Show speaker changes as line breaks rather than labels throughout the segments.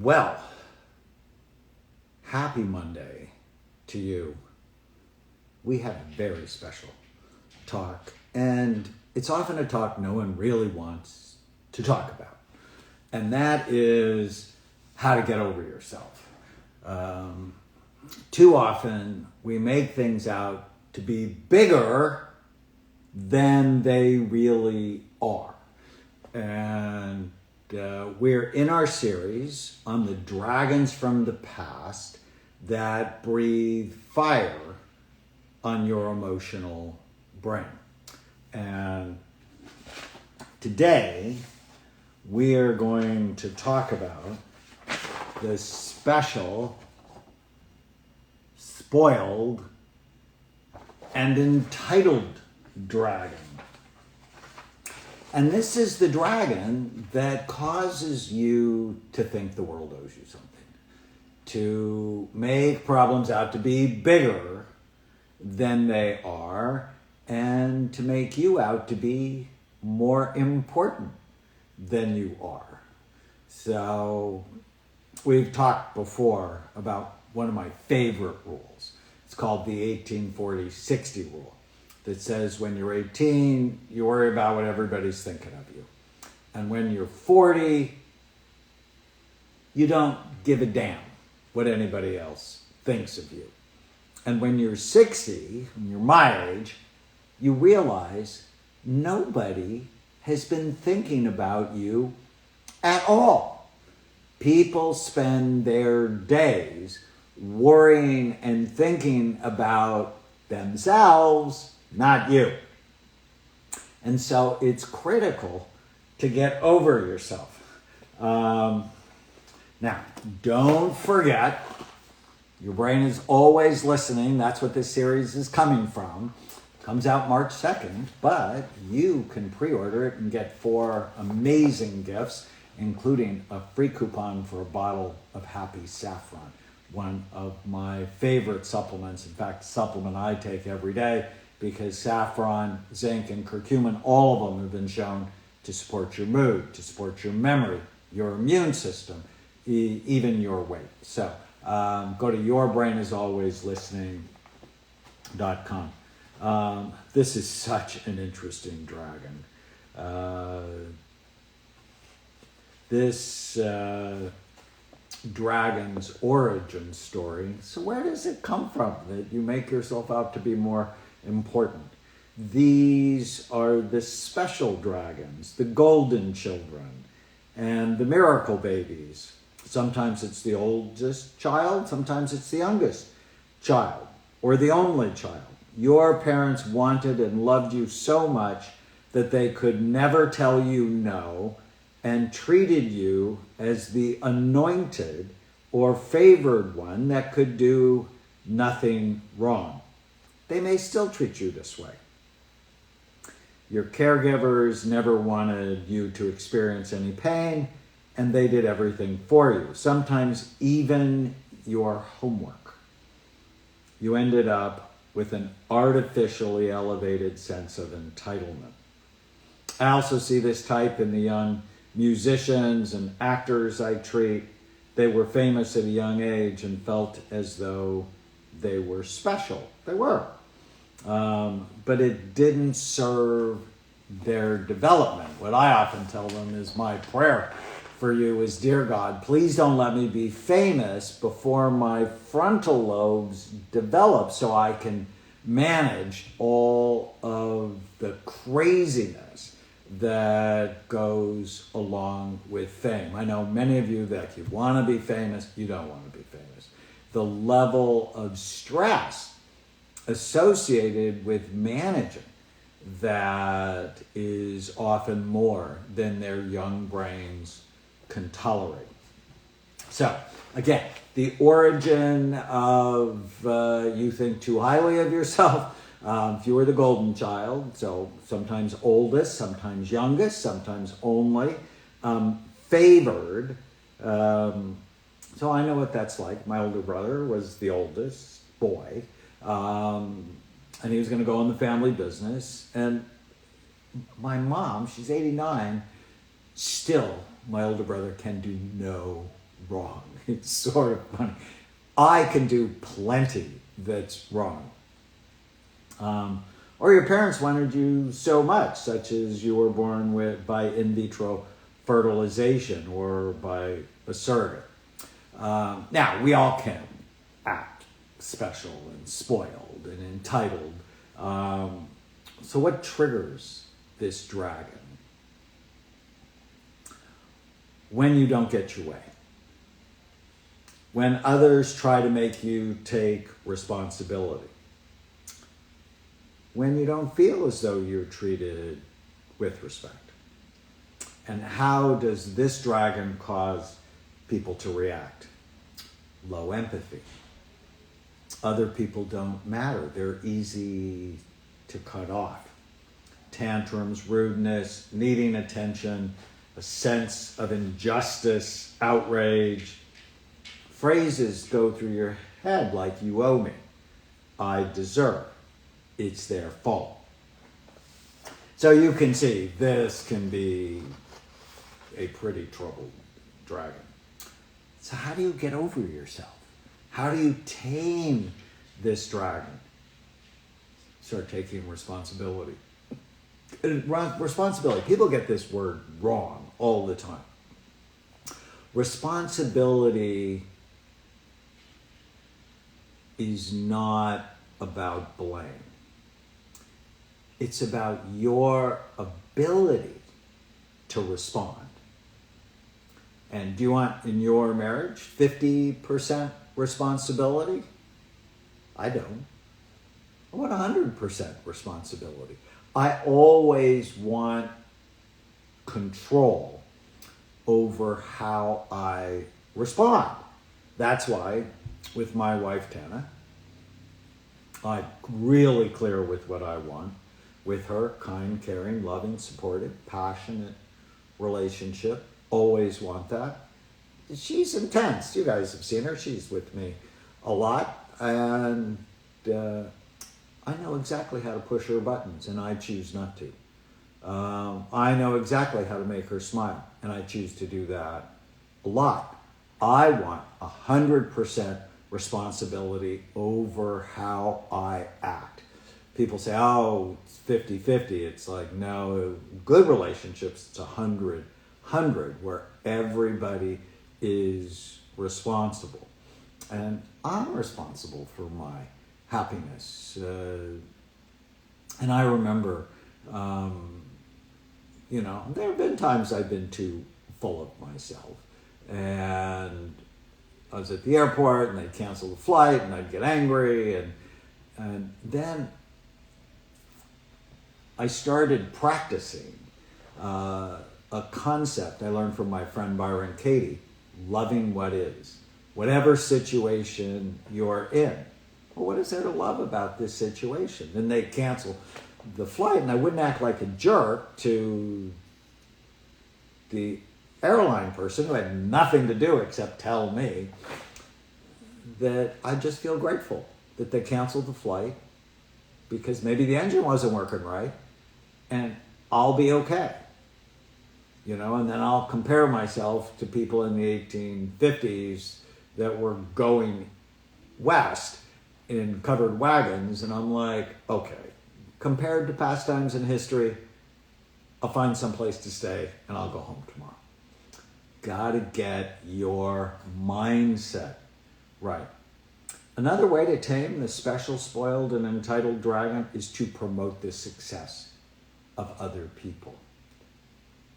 Well, happy Monday to you. We have a very special talk, and it's often a talk no one really wants to talk about, and that is how to get over yourself. Too often we make things out to be bigger than they really are. And we're in our series on the dragons from the past that breathe fire on your emotional brain. And today we're going to talk about the special, spoiled, and entitled dragon. And this is the dragon that causes you to think the world owes you something, to make problems out to be bigger than they are, and to make you out to be more important than you are. So we've talked before about one of my favorite rules. It's called the 18-40-60 rule. That says when you're 18, you worry about what everybody's thinking of you. And when you're 40, you don't give a damn what anybody else thinks of you. And when you're 60, when you're my age, you realize nobody has been thinking about you at all. People spend their days worrying and thinking about themselves, not you. And so it's critical to get over yourself. Now, don't forget, your brain is always listening. That's what this series is coming from. It comes out March 2nd, but you can pre-order it and get 4 amazing gifts, including a free coupon for a bottle of Happy Saffron, one of my favorite supplements. In fact, a supplement I take every day, because saffron, zinc, and curcumin, all of them have been shown to support your mood, to support your memory, your immune system, even your weight. So go to yourbrainisalwayslistening.com. This is such an interesting dragon. This dragon's origin story. So where does it come from that you make yourself out to be more important? These are the special dragons, the golden children, and the miracle babies. Sometimes it's the oldest child, sometimes it's the youngest child, or the only child. Your parents wanted and loved you so much that they could never tell you no, and treated you as the anointed or favored one that could do nothing wrong. They may still treat you this way. Your caregivers never wanted you to experience any pain, and they did everything for you, sometimes even your homework. You ended up with an artificially elevated sense of entitlement. I also see this type in the young musicians and actors I treat. They were famous at a young age and felt as though they were special. They were. But it didn't serve their development. What I often tell them is my prayer for you is, dear God, please don't let me be famous before my frontal lobes develop so I can manage all of the craziness that goes along with fame. I know many of you that you want to be famous, you don't want to be famous. The level of stress associated with managing that is often more than their young brains can tolerate. So, again, the origin of you think too highly of yourself. If you were the golden child, so sometimes oldest, sometimes youngest, sometimes only, favored. So I know what that's like. My older brother was the oldest boy, and he was going to go in the family business. And my mom, she's 89, still, my older brother can do no wrong. It's sort of funny. I can do plenty that's wrong. Or your parents wanted you so much, such as you were born by in vitro fertilization or by a surrogate. Now, we all can act special and spoiled and entitled. So what triggers this dragon? When you don't get your way. When others try to make you take responsibility. When you don't feel as though you're treated with respect. And how does this dragon cause people to react? Low empathy. Other people don't matter. They're easy to cut off. Tantrums, rudeness, needing attention, a sense of injustice, outrage. Phrases go through your head like, you owe me, I deserve, it's their fault. So you can see this can be a pretty troubled dragon. So how do you get over yourself? How do you tame this dragon? Start taking responsibility. Responsibility. People get this word wrong all the time. Responsibility is not about blame. It's about your ability to respond. And do you want in your marriage 50% responsibility? I don't. I want 100% responsibility. I always want control over how I respond. That's why with my wife, Tana, I'm really clear with what I want. With her, kind, caring, loving, supportive, passionate relationship. Always want that. She's intense. You guys have seen her. She's with me a lot. And I know exactly how to push her buttons, and I choose not to. I know exactly how to make her smile, and I choose to do that a lot. I want 100% responsibility over how I act. People say, oh, it's 50-50. It's like, no, good relationships, it's 100-100, where everybody is responsible. And I'm responsible for my happiness. And I remember, there have been times I've been too full of myself. And I was at the airport and they'd cancel the flight and I'd get angry. And then I started practicing a concept I learned from my friend Byron Katie, loving what is. Whatever situation you're in. Well, what is there to love about this situation? Then they cancel the flight, and I wouldn't act like a jerk to the airline person who had nothing to do except tell me that I just feel grateful that they canceled the flight because maybe the engine wasn't working right, and I'll be okay. And then I'll compare myself to people in the 1850s that were going west in covered wagons, and I'm like, okay, compared to past times in history, I'll find some place to stay and I'll go home tomorrow. Gotta get your mindset right. Another way to tame the special, spoiled, and entitled dragon is to promote the success of other people.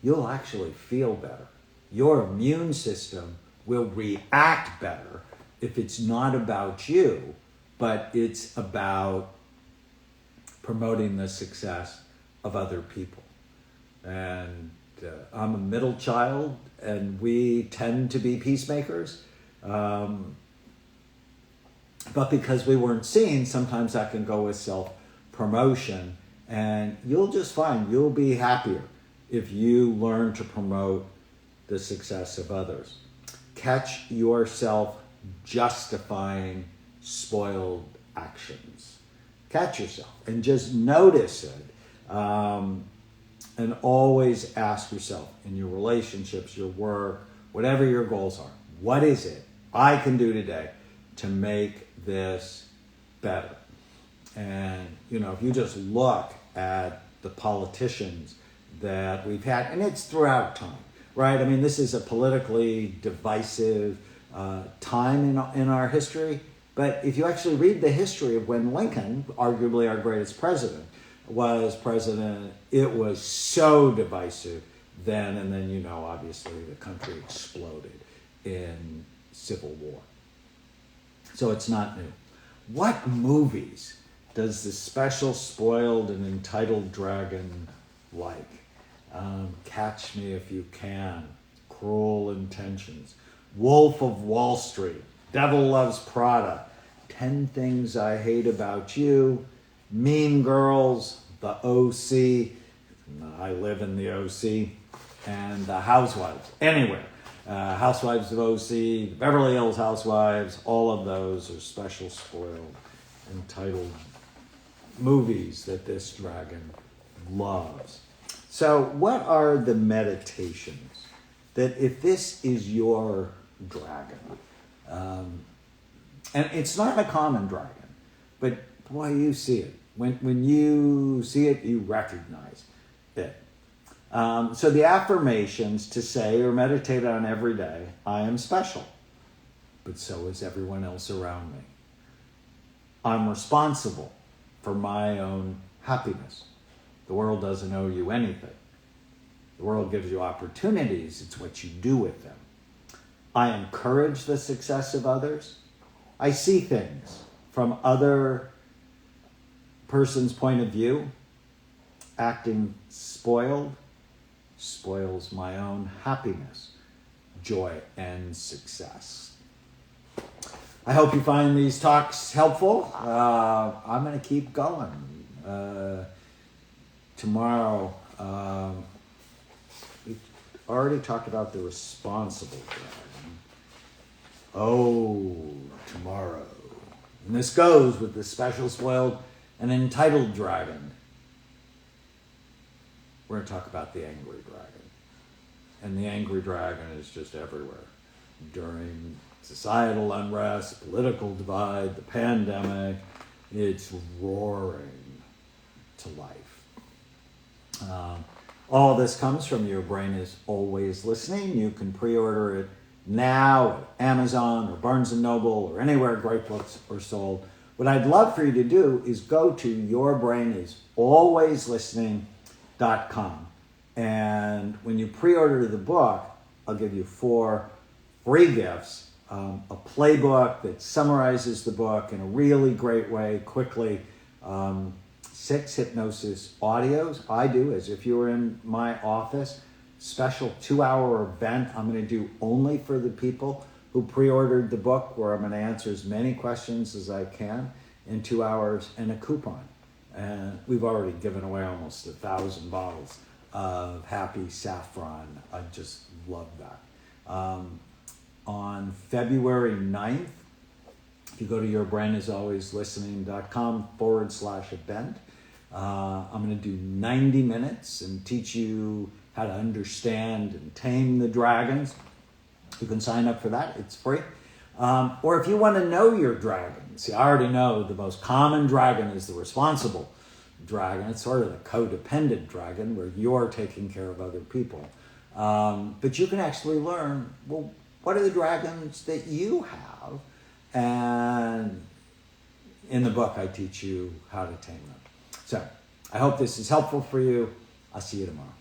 You'll actually feel better. Your immune system will react better if it's not about you, but it's about promoting the success of other people. And I'm a middle child, and we tend to be peacemakers. But because we weren't seen, sometimes that can go with self-promotion. And you'll just find you'll be happier if you learn to promote the success of others. Catch yourself justifying spoiled actions. Catch yourself and just notice it. And always ask yourself in your relationships, your work, whatever your goals are, What is it I can do today to make this better? And, if you just look at the politicians that we've had, and it's throughout time, right? I mean, this is a politically divisive time in our history. But if you actually read the history of when Lincoln, arguably our greatest president, was president, it was so divisive then. And then, obviously the country exploded in civil war. So it's not new. What movies does the special, spoiled, and entitled dragon like? Catch Me If You Can, Cruel Intentions, Wolf of Wall Street, Devil Loves Prada, 10 Things I Hate About You, Mean Girls, The O.C., I live in the O.C., and The Housewives. Anywhere. Housewives of O.C., Beverly Hills Housewives, all of those are special, spoiled, entitled movies that this dragon loves. So what are the meditations that, if this is your dragon, and it's not a common dragon, but boy, you see it. When you see it, you recognize it. So the affirmations to say or meditate on every day: I am special, but so is everyone else around me. I'm responsible for my own happiness. The world doesn't owe you anything. The world gives you opportunities. It's what you do with them. I encourage the success of others. I see things from other person's point of view. Acting spoiled spoils my own happiness, joy, and success. I hope you find these talks helpful. I'm going to keep going. Tomorrow, we already talked about the responsible dragon. Oh, tomorrow. And this goes with the special, spoiled, and entitled dragon. We're going to talk about the angry dragon. And the angry dragon is just everywhere. During societal unrest, political divide, the pandemic, it's roaring to life. All this comes from Your Brain Is Always Listening. You can pre-order it now at Amazon or Barnes & Noble or anywhere great books are sold. What I'd love for you to do is go to yourbrainisAlwaysListening.com. And when you pre-order the book, I'll give you 4 free gifts. A playbook that summarizes the book in a really great way, quickly. 6 hypnosis audios. I do, as if you were in my office. Special 2-hour event I'm going to do only for the people who pre-ordered the book, where I'm going to answer as many questions as I can in 2 hours, and a coupon. And we've already given away almost 1,000 bottles of happy saffron. I just love that. On February 9th, if you go to yourbrainisAlwaysListening.com/event, I'm going to do 90 minutes and teach you how to understand and tame the dragons. You can sign up for that. It's free. Or if you want to know your dragon, see, I already know the most common dragon is the responsible dragon. It's sort of the codependent dragon, where you're taking care of other people. But you can actually learn, well, what are the dragons that you have? And in the book, I teach you how to tame them. So I hope this is helpful for you. I'll see you tomorrow.